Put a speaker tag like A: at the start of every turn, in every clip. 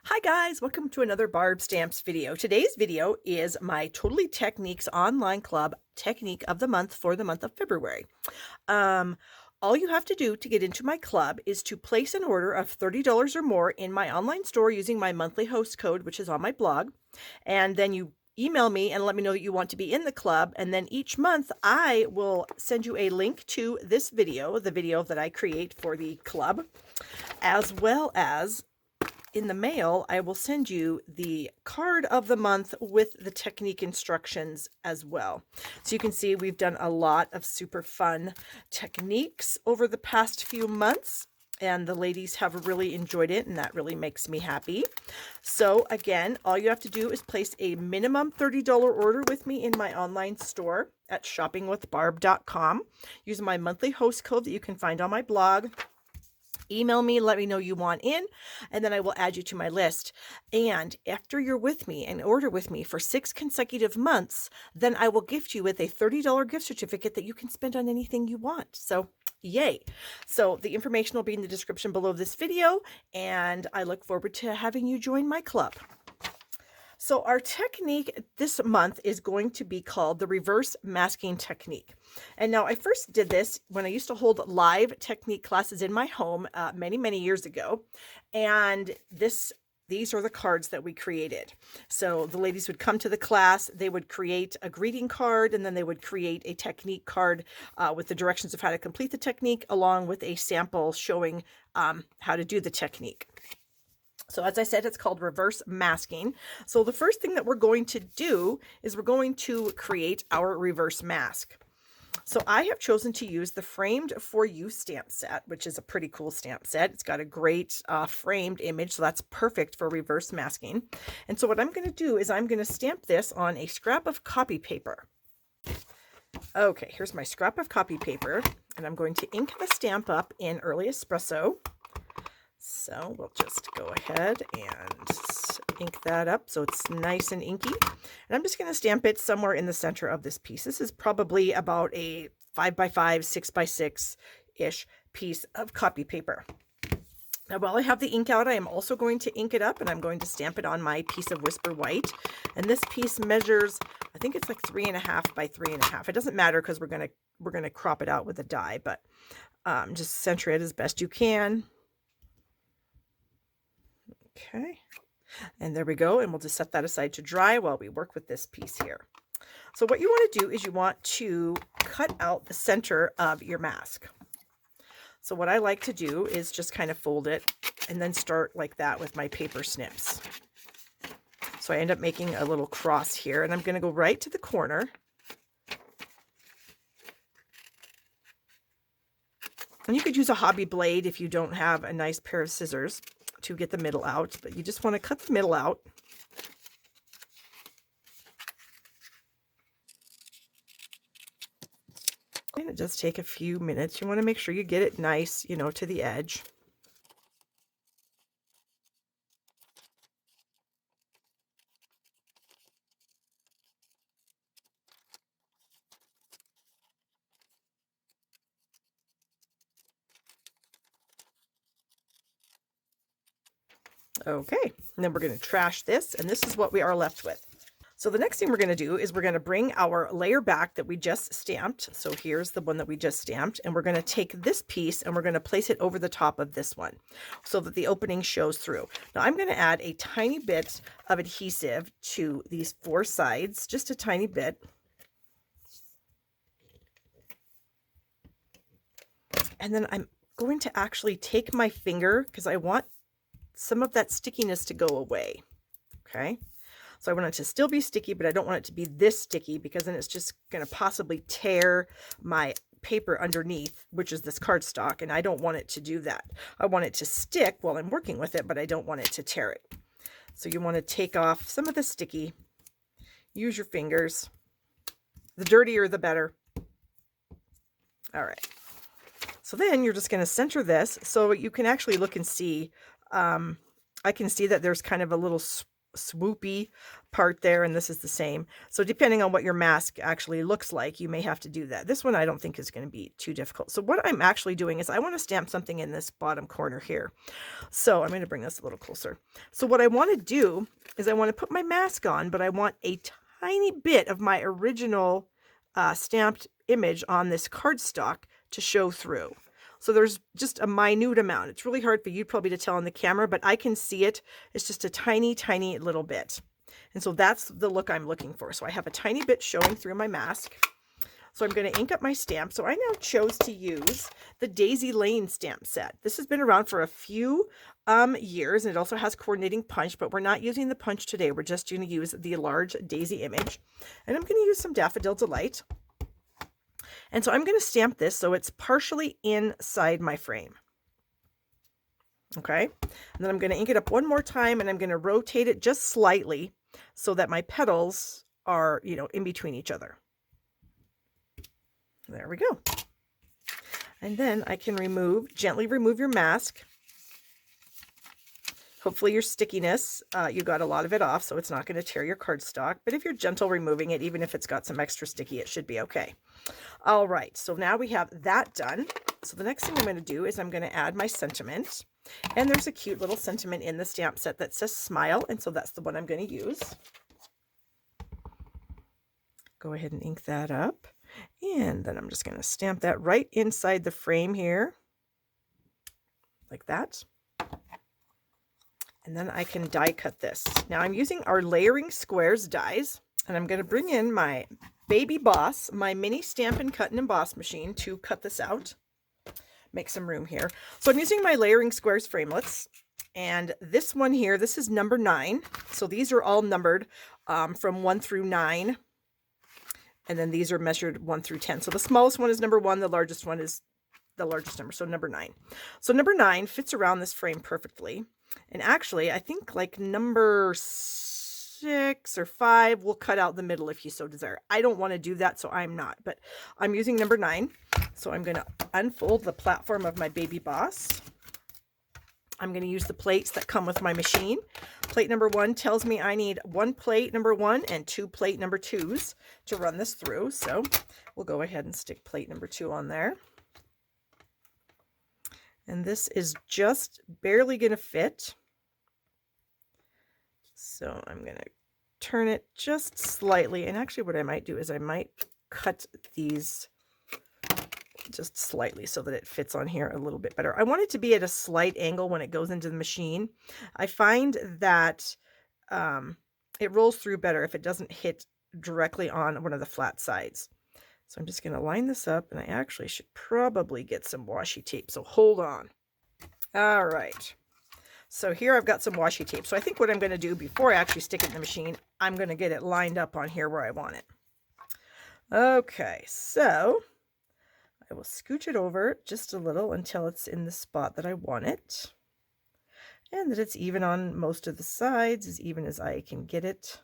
A: Hi guys, welcome to another Barb Stamps video. Today's video is my Totally Techniques online club technique of the month for the month of February. Um, all you have to do to get into my club is to place an order of $30 or more in my online store using my monthly host code, which is on my blog. And then you email me and let me know that you want to be in the club. And then each month I will send you a link to this video, the video that I create for the club, as well as in the mail, I will send you the card of the month with the technique instructions as well. So you can see we've done a lot of super fun techniques over the past few months, and the ladies have really enjoyed it, and that really makes me happy. So again, all you have to do is place a minimum $30 order with me in my online store at shoppingwithbarb.com. Use my monthly host code that you can find on my blog. Email me, let me know you want in, and then I will add you to my list. And after you're with me and order with me for 6 consecutive months, then I will gift you with a $30 gift certificate that you can spend on anything you want. So yay. So the information will be in the description below this video, and I look forward to having you join my club. So our technique this month is going to be called the reverse masking technique. And now I first did this when I used to hold live technique classes in my home many years ago. And these are the cards that we created. So the ladies would come to the class, they would create a greeting card, and then they would create a technique card with the directions of how to complete the technique, along with a sample showing how to do the technique. So as I said, it's called reverse masking. So the first thing that we're going to do is we're going to create our reverse mask. So I have chosen to use the Framed For You stamp set, which is a pretty cool stamp set. It's got a great framed image, so that's perfect for reverse masking. And so what I'm going to do is I'm going to stamp this on a scrap of copy paper. Okay, here's my scrap of copy paper, and I'm going to ink the stamp up in Early Espresso. So we'll just go ahead and ink that up so it's nice and inky. And I'm just going to stamp it somewhere in the center of this piece. This is probably about a 5x5, 6x6-ish piece of copy paper. Now, while I have the ink out, I am also going to ink it up, and I'm going to stamp it on my piece of Whisper White. And this piece measures, I think it's like 3.5 by 3.5. It doesn't matter because we're gonna crop it out with a die, but just center it as best you can. Okay, and there we go, and we'll just set that aside to dry while we work with this piece here. So what you want to do is you want to cut out the center of your mask. So what I like to do is just kind of fold it and then start like that with my paper snips. So I end up making a little cross here, and I'm going to go right to the corner. And you could use a hobby blade if you don't have a nice pair of scissors to get the middle out, but you just want to cut the middle out. And it does take a few minutes. You want to make sure you get it nice, to the edge. Okay, and then we're going to trash this, and this is what we are left with. So the next thing we're going to do is we're going to bring our layer back that we just stamped. So here's the one that we just stamped, and we're going to take this piece and we're going to place it over the top of this one so that the opening shows through. Now I'm going to add a tiny bit of adhesive to these 4 sides, just a tiny bit. And then I'm going to actually take my finger because I want some of that stickiness to go away. Okay, so I want it to still be sticky, but I don't want it to be this sticky because then it's just going to possibly tear my paper underneath, which is this cardstock, and I don't want it to do that. I want it to stick while I'm working with it, but I don't want it to tear it. So you want to take off some of the sticky. Use your fingers. The dirtier, the better. All right. So then you're just going to center this so you can actually look and see. I can see that there's kind of a little swoopy part there, and this is the same. So depending on what your mask actually looks like, you may have to do that. This one I don't think is going to be too difficult. So what I'm actually doing is I want to stamp something in this bottom corner here. So I'm going to bring this a little closer. So what I want to do is I want to put my mask on, but I want a tiny bit of my original stamped image on this cardstock to show through. So there's just a minute amount. It's really hard for you probably to tell on the camera, but I can see it. It's just a tiny, tiny little bit. And so that's the look I'm looking for. So I have a tiny bit showing through my mask. So I'm going to ink up my stamp. So I now chose to use the Daisy Lane stamp set. This has been around for a few years, and it also has coordinating punch, but we're not using the punch today. We're just going to use the large daisy image. And I'm going to use some Daffodil Delight. And so I'm going to stamp this so it's partially inside my frame. Okay. And then I'm going to ink it up one more time, and I'm going to rotate it just slightly so that my petals are, in between each other. There we go. And then I can gently remove your mask. Hopefully your stickiness, you got a lot of it off, so it's not going to tear your cardstock. But if you're gentle removing it, even if it's got some extra sticky, it should be okay. All right, so now we have that done. So the next thing I'm going to do is I'm going to add my sentiment. And there's a cute little sentiment in the stamp set that says smile, and so that's the one I'm going to use. Go ahead and ink that up. And then I'm just going to stamp that right inside the frame here, like that. And then I can die cut this. Now I'm using our Layering Squares dies, and I'm going to bring in my Baby Boss, my mini Stampin' Cut and Emboss machine to cut this out. Make some room here. So I'm using my Layering Squares framelits, and this one here, this is number 9. So these are all numbered from 1 through 9. And then these are measured 1 through 10. So the smallest one is number 1. The largest one is the largest number. So number 9. So number 9 fits around this frame perfectly. And actually, I think like number 6 or 5 will cut out the middle if you so desire. I don't want to do that, so I'm not. But I'm using number 9. So I'm going to unfold the platform of my Baby Boss. I'm going to use the plates that come with my machine. Plate number 1 tells me I need 1 plate number 1 and 2 plate number 2s to run this through. So we'll go ahead and stick plate number 2 on there. And this is just barely going to fit. So I'm going to turn it just slightly. And actually what I might do is I might cut these just slightly so that it fits on here a little bit better. I want it to be at a slight angle when it goes into the machine. I find that it rolls through better if it doesn't hit directly on one of the flat sides. So I'm just going to line this up, and I actually should probably get some washi tape. So hold on. All right. So here I've got some washi tape. So I think what I'm going to do before I actually stick it in the machine, I'm going to get it lined up on here where I want it. Okay, so I will scooch it over just a little until it's in the spot that I want it. And that it's even on most of the sides, as even as I can get it.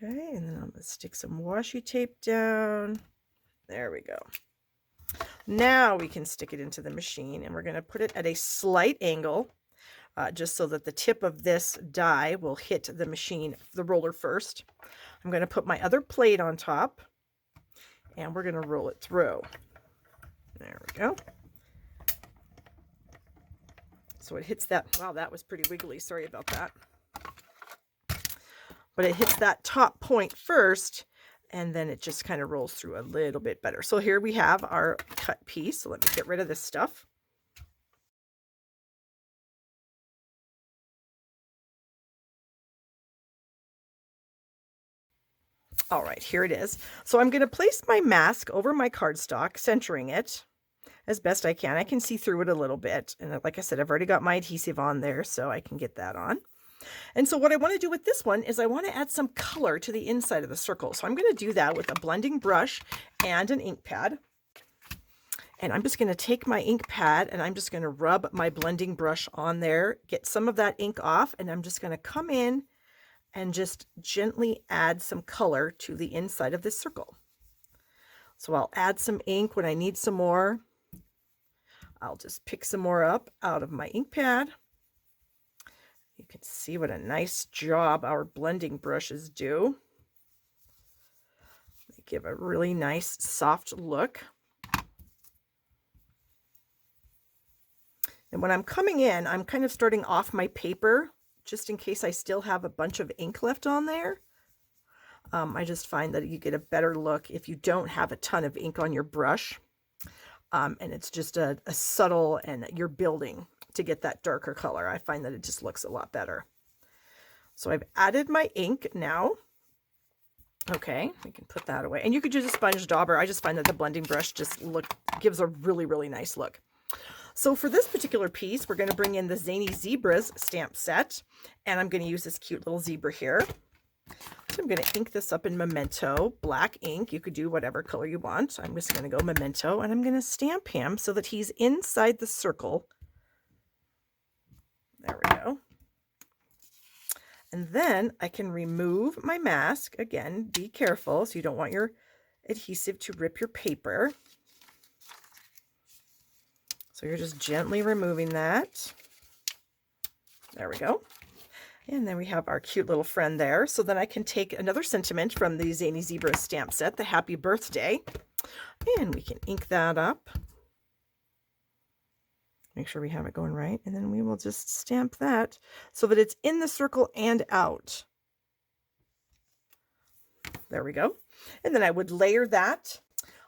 A: Okay, and then I'm going to stick some washi tape down. There we go. Now we can stick it into the machine, and we're going to put it at a slight angle, just so that the tip of this die will hit the machine, the roller first. I'm going to put my other plate on top, and we're going to roll it through. There we go. So it hits that, wow, that was pretty wiggly. Sorry about that. But it hits that top point first, and then it just kind of rolls through a little bit better. So here we have our cut piece. So let me get rid of this stuff. All right, here it is. So I'm going to place my mask over my cardstock, centering it as best I can. I can see through it a little bit. And like I said, I've already got my adhesive on there, so I can get that on. And so what I want to do with this one is I want to add some color to the inside of the circle. So I'm going to do that with a blending brush and an ink pad. And I'm just going to take my ink pad and I'm just going to rub my blending brush on there, get some of that ink off, and I'm just going to come in and just gently add some color to the inside of this circle. So I'll add some ink when I need some more. I'll just pick some more up out of my ink pad. You can see what a nice job our blending brushes do. They give a really nice soft look. And when I'm coming in, I'm kind of starting off my paper just in case I still have a bunch of ink left on there. I just find that you get a better look if you don't have a ton of ink on your brush. And it's just a subtle, and you're building to get that darker color. I find that it just looks a lot better. So I've added my ink now. Okay, we can put that away. And you could use a sponge dauber. I just find that the blending brush just gives a really, really nice look. So for this particular piece, we're going to bring in the Zany Zebras stamp set. And I'm going to use this cute little zebra here. So I'm going to ink this up in Memento, black ink. You could do whatever color you want. I'm just going to go Memento, and I'm going to stamp him so that he's inside the circle. There we go. And then I can remove my mask. Again, be careful, so you don't want your adhesive to rip your paper. So you're just gently removing that. There we go. And then we have our cute little friend there. So then I can take another sentiment from the Zany Zebra stamp set, the Happy Birthday, and we can ink that up. Make sure we have it going right. And then we will just stamp that so that it's in the circle and out. There we go. And then I would layer that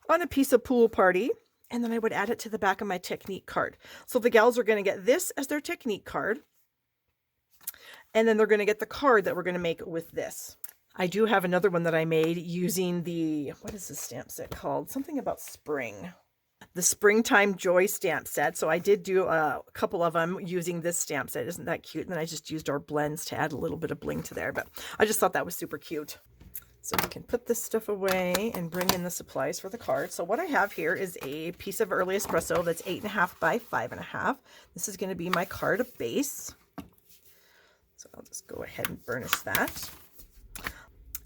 A: on a piece of Pool Party, and then I would add it to the back of my technique card. So the gals are going to get this as their technique card. And then they're going to get the card that we're going to make with this. I do have another one that I made using the, what is this stamp set called? Something about spring. The Springtime Joy stamp set. So I did do a couple of them using this stamp set. Isn't that cute? And then I just used our blends to add a little bit of bling to there. But I just thought that was super cute. So we can put this stuff away and bring in the supplies for the card. So what I have here is a piece of early espresso that's 8.5 by 5.5. This is going to be my card base. So I'll just go ahead and burnish that.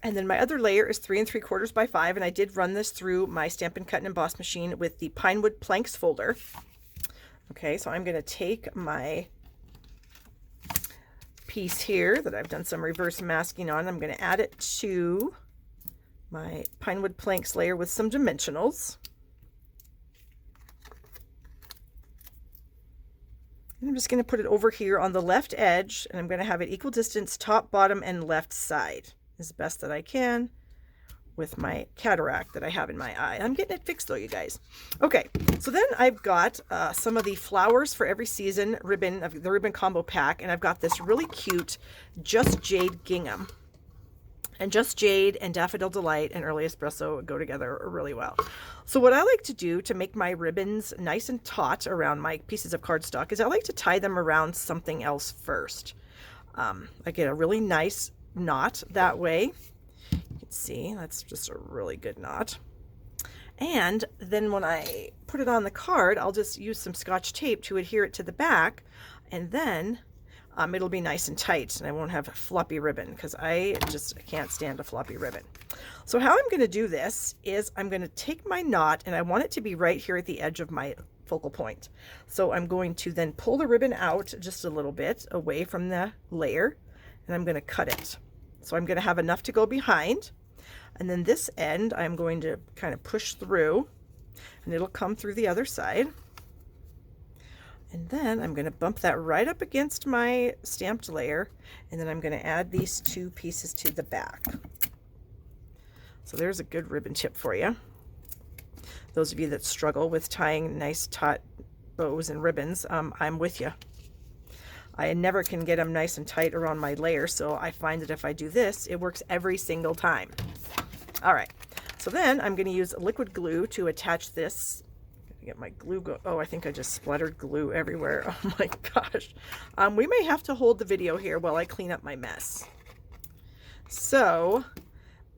A: And then my other layer is 3 3/4 by 5, and I did run this through my Stampin' Cut and Emboss machine with the Pinewood Planks folder. Okay, so I'm going to take my piece here that I've done some reverse masking on. I'm going to add it to my Pinewood Planks layer with some dimensionals. I'm just going to put it over here on the left edge, and I'm going to have it equal distance top, bottom, and left side as best that I can with my cataract that I have in my eye. I'm getting it fixed though, you guys. Okay, so then I've got some of the flowers for every season ribbon, of the ribbon combo pack, and I've got this really cute Just Jade gingham. And Just Jade and Daffodil Delight and Early Espresso go together really well. So what I like to do to make my ribbons nice and taut around my pieces of cardstock is I like to tie them around something else first. I get a really nice knot that way. You can see that's just a really good knot. And then when I put it on the card, I'll just use some Scotch tape to adhere it to the back, and then it'll be nice and tight, and I won't have a floppy ribbon because I can't stand a floppy ribbon. So how I'm going to do this is I'm going to take my knot, and I want it to be right here at the edge of my focal point. So I'm going to then pull the ribbon out just a little bit away from the layer, and I'm going to cut it. So I'm going to have enough to go behind, and then this end I'm going to kind of push through, and it'll come through the other side. And then I'm going to bump that right up against my stamped layer, and then I'm going to add these two pieces to the back. So there's a good ribbon tip for you. Those of you that struggle with tying nice taut bows and ribbons, I'm with you. I never can get them nice and tight around my layer, so I find that if I do this, it works every single time. All right, so then I'm going to use liquid glue to attach this. Get my glue oh, I think I just splattered glue everywhere. Oh my gosh. We may have to hold the video here while I clean up my mess. So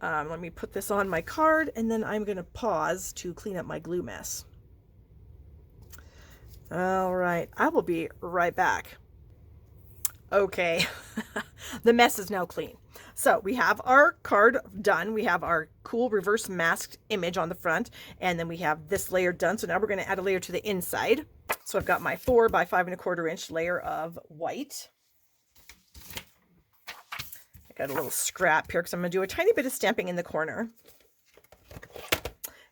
A: let me put this on my card, and then I'm going to pause to clean up my glue mess. All right, I will be right back. Okay, the mess is now clean. So we have our card done. We have our cool reverse masked image on the front, and then we have this layer done. So now we're going to add a layer to the inside. So I've got my 4 by 5 1/4 inch layer of white. I got a little scrap here because I'm going to do a tiny bit of stamping in the corner.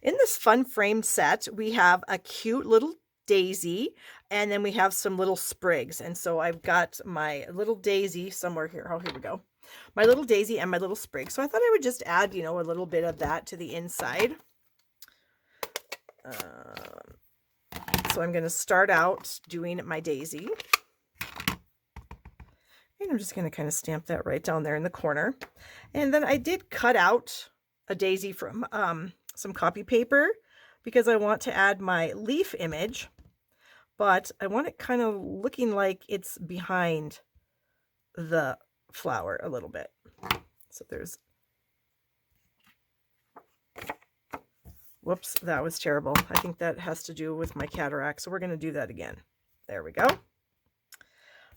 A: In this fun framed set, we have a cute little daisy, and then we have some little sprigs. And so I've got my little daisy somewhere here. Oh, here we go. My little daisy and my little sprig. So I thought I would just add, you know, a little bit of that to the inside. So I'm going to start out doing my daisy. And I'm just going to kind of stamp that right down there in the corner. And then I did cut out a daisy from some copy paper because I want to add my leaf image, but I want it kind of looking like it's behind the flower a little bit. So there's, whoops, that was terrible. I think that has to do with my cataract. So we're going to do that again. There we go.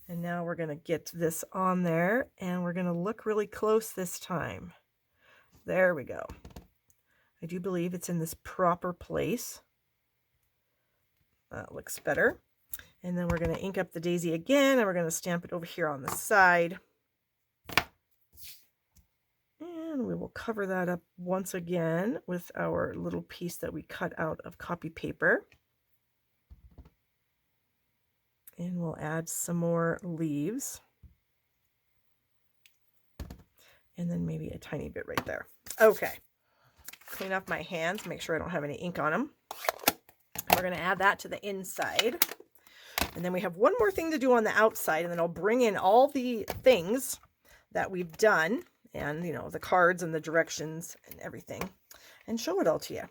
A: And now we're going to get this on there, and we're going to look really close this time. There we go. I do believe it's in this proper place. That looks better. And then we're going to ink up the daisy again, and we're going to stamp it over here on the side. And we will cover that up once again with our little piece that we cut out of copy paper. And we'll add some more leaves. And then maybe a tiny bit right there. Okay. Clean off my hands, make sure I don't have any ink on them. We're going to add that to the inside. And then we have one more thing to do on the outside, and then I'll bring in all the things that we've done, and, you know, the cards and the directions and everything, and show it all to you.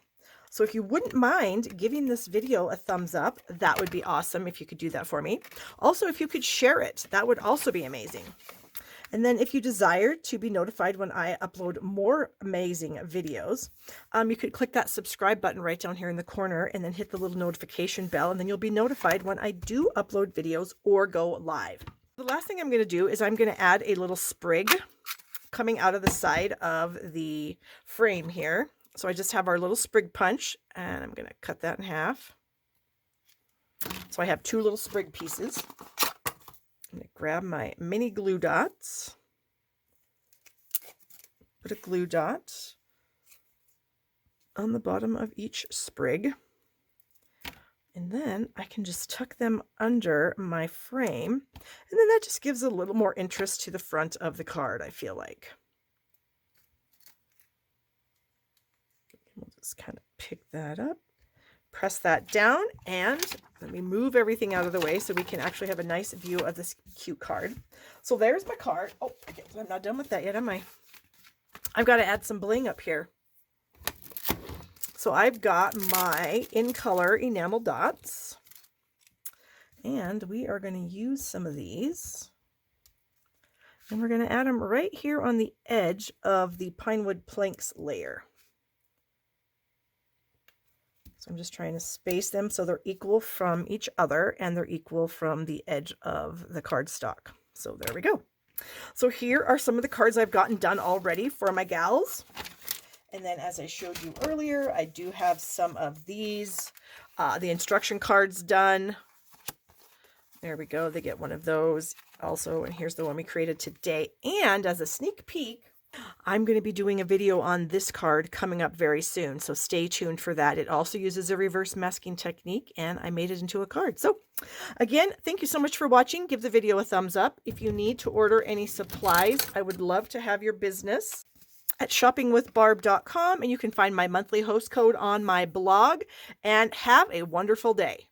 A: So if you wouldn't mind giving this video a thumbs up, that would be awesome if you could do that for me. Also, if you could share it, that would also be amazing. And then if you desire to be notified when I upload more amazing videos, you could click that subscribe button right down here in the corner and then hit the little notification bell, and then you'll be notified when I do upload videos or go live. The last thing I'm going to do is I'm going to add a little sprig coming out of the side of the frame here. So I just have our little sprig punch, and I'm going to cut that in half. So I have two little sprig pieces. I'm going to grab my mini glue dots, put a glue dot on the bottom of each sprig, and then I can just tuck them under my frame, and then that just gives a little more interest to the front of the card, I feel like. We'll just kind of pick that up, press that down, and let me move everything out of the way so we can actually have a nice view of this cute card. So there's my card. Oh, okay, I'm not done with that yet, am I? I've got to add some bling up here. So I've got my in color enamel dots, and we are going to use some of these, and we're going to add them right here on the edge of the pine wood planks layer. So I'm just trying to space them so they're equal from each other and they're equal from the edge of the cardstock. So there we go. So here are some of the cards I've gotten done already for my gals. And then as I showed you earlier, I do have some of these, the instruction cards done. There we go. They get one of those also. And here's the one we created today. And as a sneak peek, I'm going to be doing a video on this card coming up very soon, so stay tuned for that. It also uses a reverse masking technique, and I made it into a card. So again, thank you so much for watching. Give the video a thumbs up. If you need to order any supplies, I would love to have your business at shoppingwithbarb.com, and you can find my monthly host code on my blog, and have a wonderful day.